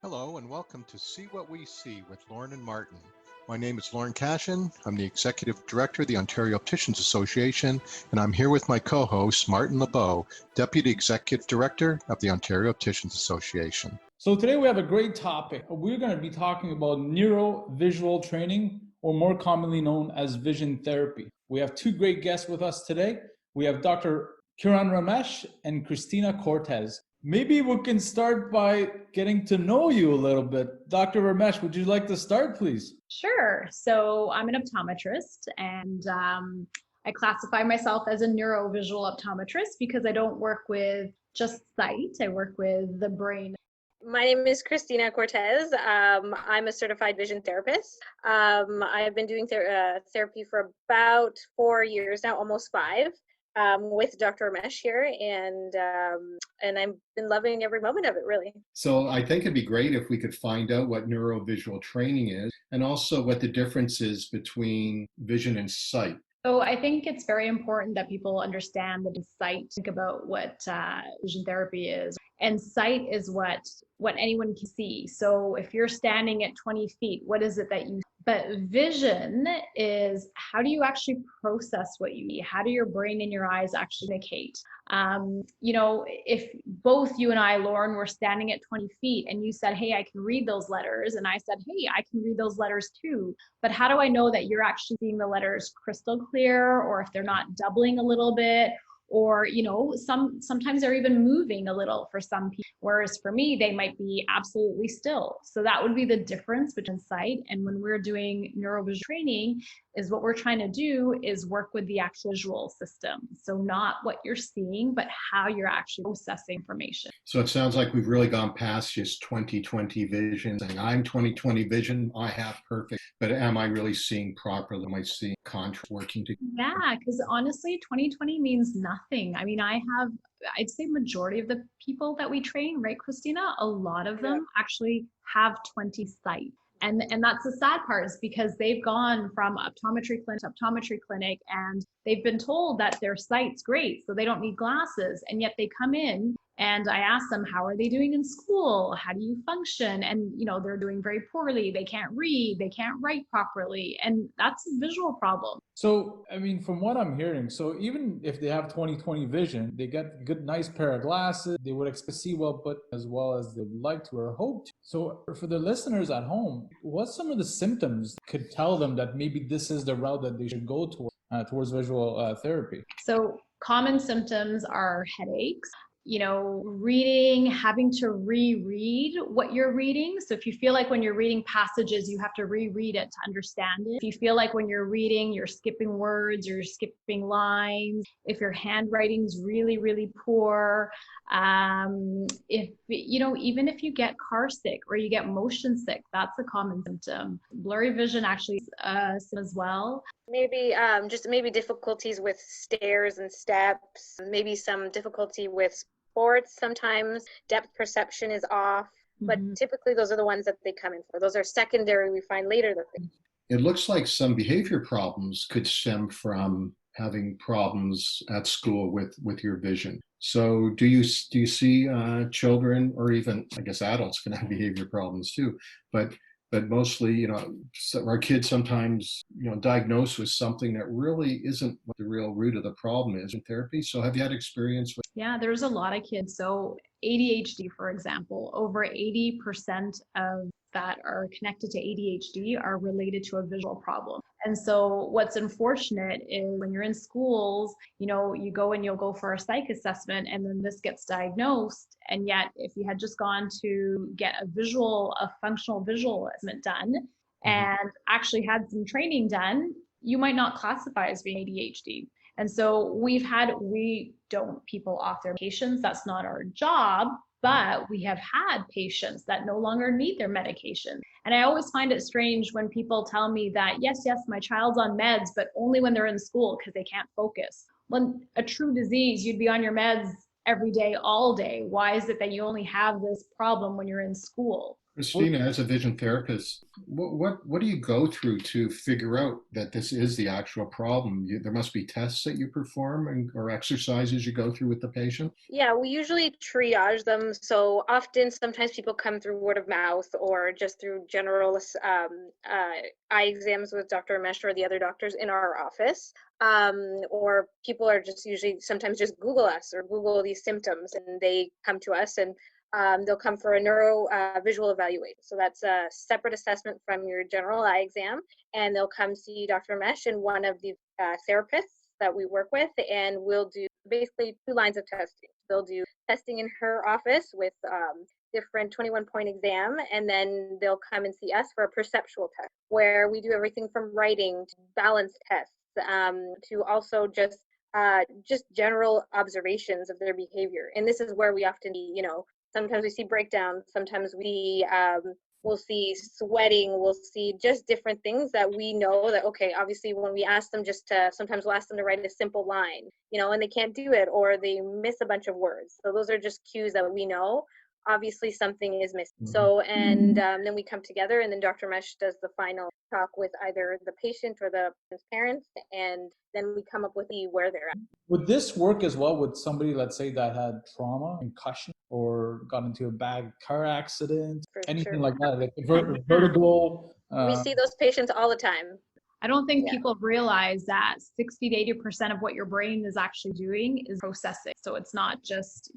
Hello and welcome to See What We See with Lorne Martin. My name is Lorne Cashin. I'm the Executive Director of the Ontario Opticians Association, and I'm here with my co-host, Martin LeBeau, Deputy Executive Director of the Ontario Opticians Association. So today we have a great topic. We're going to be talking about neurovisual training, or more commonly known as vision therapy. We have two great guests with us today. We have Dr. Kiran Ramesh and Cristina Cortez. Maybe we can start by getting to know you a little bit. Dr. Ramesh, would you like to start, please? Sure. So I'm an optometrist, and I classify myself as a neurovisual optometrist because I don't work with just sight. I work with the brain. My name is Cristina Cortez. I'm a certified vision therapist. I've been doing therapy for about 4 years now, almost 5, with Dr. Ramesh here, and I've been loving every moment of it, really. So I think it'd be great if we could find out what neurovisual training is and also what the difference is between vision and sight. So I think it's very important that people understand the sight. Think about what vision therapy is. And sight is what anyone can see. So if you're standing at 20 feet, what is it that you see? But vision is, how do you actually process what you see? How do your brain and your eyes actually communicate? If both you and I, Lorne, were standing at 20 feet and you said, hey, I can read those letters. And I said, hey, I can read those letters too. But how do I know that you're actually seeing the letters crystal clear, or if they're not doubling a little bit? Or, sometimes they're even moving a little for some people, whereas for me, they might be absolutely still. So that would be the difference between sight. And when we're doing neurovisual training, is what we're trying to do is work with the actual visual system. So not what you're seeing, but how you're actually processing information. So it sounds like we've really gone past just 20/20 vision, saying I'm 20/20 vision, I have perfect, but am I really seeing properly? Am I seeing contrast working together? Yeah, because honestly, 20/20 means nothing. I mean, I'd say majority of the people that we train, right, Cristina, a lot of them actually have 20 sight. And that's the sad part, is because they've gone from optometry clinic to optometry clinic, and they've been told that their sight's great, so they don't need glasses. And yet they come in and I ask them, how are they doing in school? How do you function? And, they're doing very poorly. They can't read, they can't write properly. And that's a visual problem. So, from what I'm hearing, so even if they have 20/20 vision, they get a good, nice pair of glasses, they would expect to see well, but as well as they would like to or hope to. So for the listeners at home, what's some of the symptoms that could tell them that maybe this is the route that they should go towards visual therapy? So common symptoms are headaches, reading, having to reread what you're reading. So if you feel like when you're reading passages, you have to reread it to understand it. If you feel like when you're reading, you're skipping words, you're skipping lines, if your handwriting's really, really poor, even if you get car sick or you get motion sick, that's a common symptom. Blurry vision actually as well. Maybe maybe difficulties with stairs and steps, maybe some difficulty with sports. Sometimes depth perception is off, but typically those are the ones that they come in for. Those are secondary. We find later that It looks like some behavior problems could stem from having problems at school with your vision. So do you see children, or even, I guess, adults can have behavior problems too, but mostly, our kids sometimes, diagnosed with something that really isn't what the real root of the problem is in therapy. So have you had experience with? Yeah, there's a lot of kids. So ADHD, for example, over 80% of that are connected to ADHD are related to a visual problem. And so what's unfortunate is when you're in schools, you go and you'll go for a psych assessment, and then this gets diagnosed. And yet if you had just gone to get a functional visual assessment done and actually had some training done, you might not classify as being ADHD. And so we don't people off their medications. That's not our job. But we have had patients that no longer need their medication. And I always find it strange when people tell me that, yes, my child's on meds, but only when they're in school because they can't focus. When a true disease, you'd be on your meds every day, all day. Why is it that you only have this problem when you're in school? Christina, as a vision therapist, what do you go through to figure out that this is the actual problem? There must be tests that you perform or exercises you go through with the patient? Yeah, we usually triage them. So often, sometimes people come through word of mouth or just through general eye exams with Dr. Ramesh or the other doctors in our office. Or people are just usually sometimes just Google us or Google these symptoms and they come to us and they'll come for a neuro visual evaluation. So that's a separate assessment from your general eye exam. And they'll come see Dr. Ramesh and one of the therapists that we work with, and we'll do basically 2 lines of testing. They'll do testing in her office with different 21-point exam, and then they'll come and see us for a perceptual test, where we do everything from writing to balance tests to also just general observations of their behavior. And this is where we often, sometimes we see breakdowns, sometimes we'll see sweating, we'll see just different things that we know that, okay, obviously when we ask them sometimes we'll ask them to write a simple line, and they can't do it or they miss a bunch of words. So those are just cues that we know. Obviously something is missing. So, and then we come together and then Dr. Mesh does the final talk with either the patient or the parents, and then we come up with where they're at. Would this work as well with somebody, let's say, that had trauma, concussion, or got into a bad car accident, anything like that, like vertigo? We see those patients all the time. I don't think people realize that 60 to 80% of what your brain is actually doing is processing. So it's not just,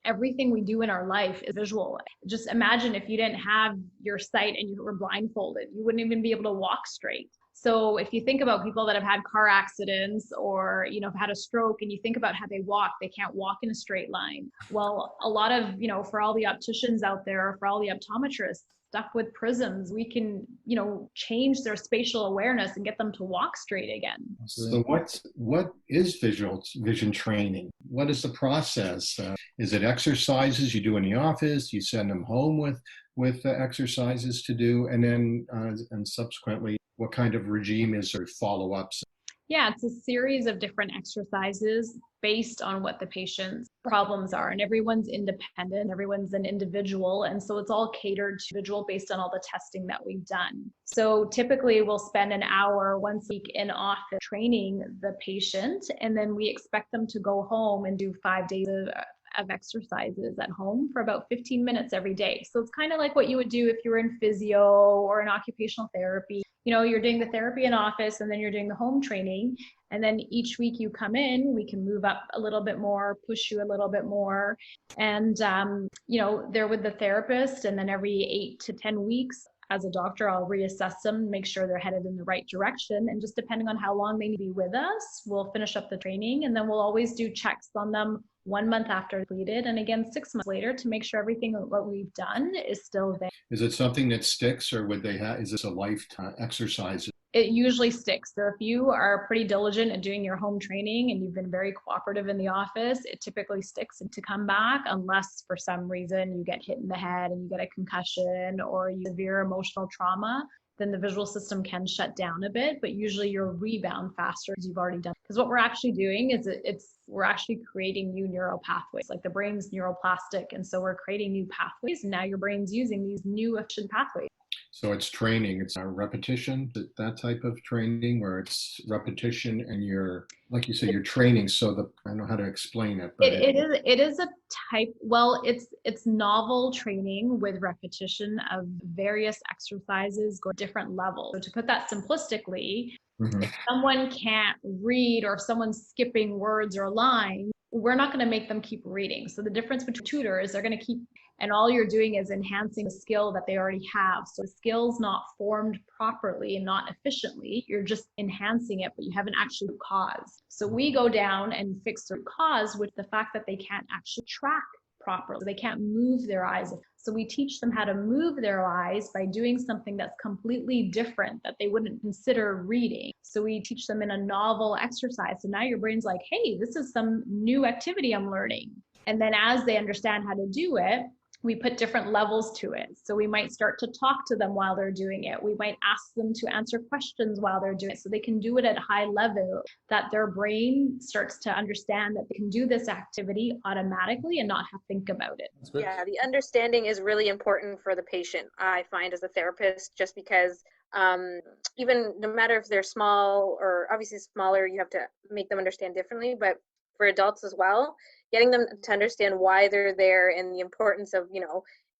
everything we do in our life is visual. Just imagine if you didn't have your sight and you were blindfolded, you wouldn't even be able to walk straight. So if you think about people that have had car accidents or, have had a stroke and you think about how they walk, they can't walk in a straight line. Well, a lot of, for all the opticians out there, for all the optometrists, stuck with prisms, we can, change their spatial awareness and get them to walk straight again. So what is vision training? What is the process? Is it exercises you do in the office? You send them home with exercises to do, and then and subsequently, what kind of regime is there? Follow-ups? Yeah, it's a series of different exercises based on what the patient's problems are. And everyone's independent, everyone's an individual. And so it's all catered to individual based on all the testing that we've done. So typically we'll spend an hour once a week in office training the patient, and then we expect them to go home and do 5 days of exercises at home for about 15 minutes every day. So it's kind of like what you would do if you were in physio or in occupational therapy. You're doing the therapy in office and then you're doing the home training. And then each week you come in, we can move up a little bit more, push you a little bit more. And, they're with the therapist. And then every 8 to 10 weeks, as a doctor, I'll reassess them, make sure they're headed in the right direction. And just depending on how long they need to be with us, we'll finish up the training. And then we'll always do checks on them 1 month after completed, and again 6 months later to make sure everything what we've done is still there. Is it something that sticks, or is this a lifetime exercise? It usually sticks. So if you are pretty diligent at doing your home training and you've been very cooperative in the office, it typically sticks to come back, unless for some reason you get hit in the head and you get a concussion or you severe emotional trauma. Then the visual system can shut down a bit, but usually you'll rebound faster as you've already done. Because what we're actually doing is we're actually creating new neural pathways. Like the brain's neuroplastic, and so we're creating new pathways, and now your brain's using these new efficient pathways. So it's training, it's a repetition, that type of training where it's repetition and like you say, you're training. So I don't know how to explain it. But it is a type, it's novel training with repetition of various exercises, go different levels. So to put that simplistically, if someone can't read or if someone's skipping words or lines, we're not going to make them keep reading. So the difference between tutors, they're going to keep, and all you're doing is enhancing the skill that they already have. So the skill's not formed properly and not efficiently. You're just enhancing it, but you haven't actually cause. So we go down and fix the cause with the fact that they can't actually track properly. They can't move their eyes. So we teach them how to move their eyes by doing something that's completely different that they wouldn't consider reading. So we teach them in a novel exercise. So now your brain's like, hey, this is some new activity I'm learning. And then as they understand how to do it, we put different levels to it. So we might start to talk to them while they're doing it. We might ask them to answer questions while they're doing it, so they can do it at high level, that their brain starts to understand that they can do this activity automatically and not have to think about it. Yeah, the understanding is really important for the patient, I find, as a therapist, just because even no matter if they're small or obviously smaller, you have to make them understand differently, but for adults as well, getting them to understand why they're there and the importance of,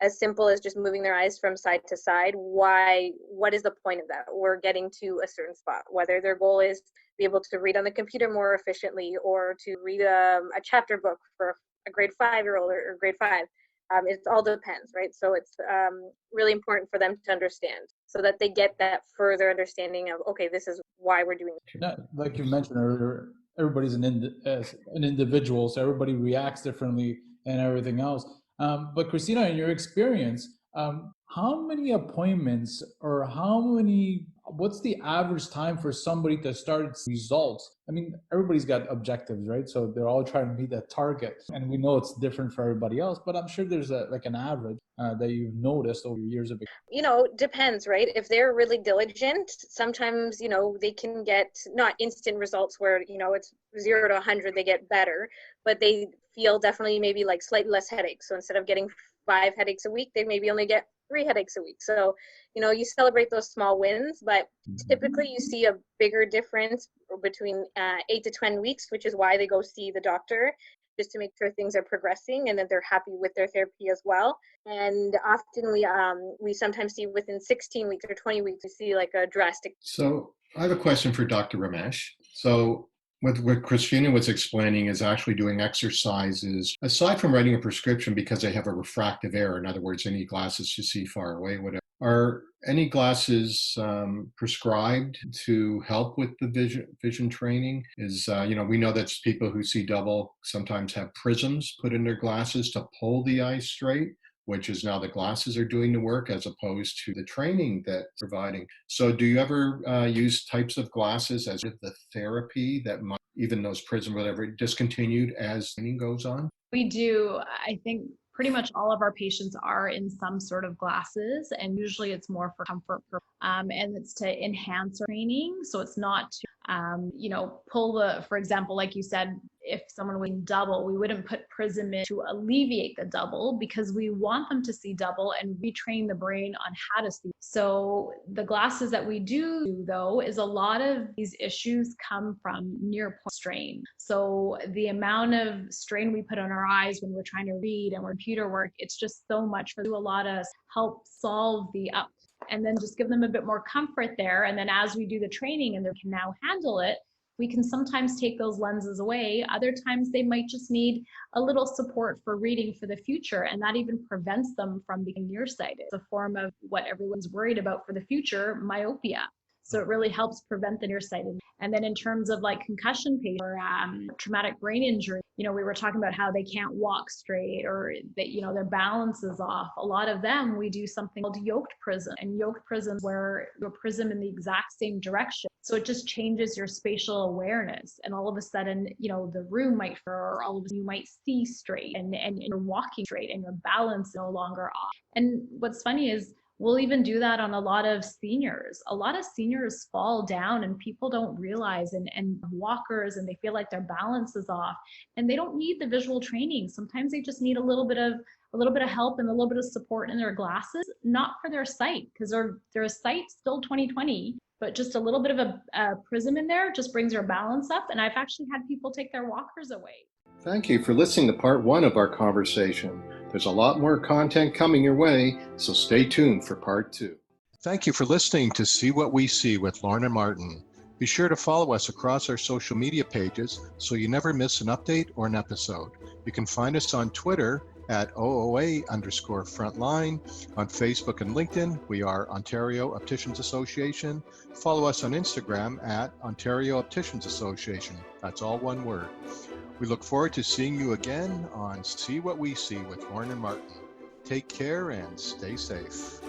as simple as just moving their eyes from side to side, what is the point of that? We're getting to a certain spot, whether their goal is to be able to read on the computer more efficiently or to read a chapter book for a grade 5-year-old or grade 5. It all depends, right? So it's really important for them to understand so that they get that further understanding of, okay, this is why we're doing it. Yeah, like you mentioned earlier, everybody's an individual, so everybody reacts differently and everything else. But Cristina, in your experience, how many appointments or what's the average time for somebody to start results? I mean, everybody's got objectives, right? So they're all trying to meet that target. And we know it's different for everybody else, but I'm sure there's an average that you've noticed over years of it. Depends, right? If they're really diligent, sometimes, they can get not instant results where, it's 0 to 100, they get better, but they feel definitely maybe like slightly less headaches. So instead of getting 5 headaches a week, they maybe only get 3 headaches a week. So, you celebrate those small wins, but typically you see a bigger difference between 8 to 10 weeks, which is why they go see the doctor, just to make sure things are progressing and that they're happy with their therapy as well. And often we sometimes see within 16 weeks or 20 weeks, we see like a drastic. So I have a question for Dr. Ramesh. So what Cristina was explaining is actually doing exercises, aside from writing a prescription because they have a refractive error, in other words, they need glasses to see far away, whatever. Are any glasses prescribed to help with the vision training? We know that people who see double sometimes have prisms put in their glasses to pull the eye straight, which is now the glasses are doing the work as opposed to the training that's providing. So do you ever use types of glasses as the therapy that might, even those prism, whatever, discontinued as training goes on? We do. I think pretty much all of our patients are in some sort of glasses, and usually it's more for comfort, and it's to enhance training. So it's not to, for example, like you said, if someone was double, we wouldn't put prism in to alleviate the double because we want them to see double and retrain the brain on how to see. So the glasses that we do though, is a lot of these issues come from near point strain. So the amount of strain we put on our eyes when we're trying to read and computer work, it's just so much for a lot of help solve the up and then just give them a bit more comfort there. And then as we do the training and they can now handle it, we can sometimes take those lenses away. Other times they might just need a little support for reading for the future, and that even prevents them from being nearsighted. It's a form of what everyone's worried about for the future, myopia. So it really helps prevent the nearsighted. And then in terms of like concussion patients or traumatic brain injury, we were talking about how they can't walk straight or that, their balance is off. A lot of them, we do something called yoked prism, and yoked prisms where you prism in the exact same direction. So it just changes your spatial awareness. And all of a sudden, the room might, or all of a sudden you might see straight and you're walking straight and your balance no longer off. And what's funny is, we'll even do that on a lot of seniors. A lot of seniors fall down and people don't realize and walkers, and they feel like their balance is off and they don't need the visual training. Sometimes they just need a little bit of help and a little bit of support in their glasses, not for their sight, because their sight's still 20/20, but just a little bit of a prism in there just brings their balance up. And I've actually had people take their walkers away. Thank you for listening to part 1 of our conversation. There's a lot more content coming your way, so stay tuned for part 2. Thank you for listening to See What We See with Lorne Martin. Be sure to follow us across our social media pages so you never miss an update or an episode. You can find us on Twitter at OOA_frontline. On Facebook and LinkedIn, we are Ontario Opticians Association. Follow us on Instagram at Ontario Opticians Association. That's all one word. We look forward to seeing you again on See What We See with Lorne Martin. Take care and stay safe.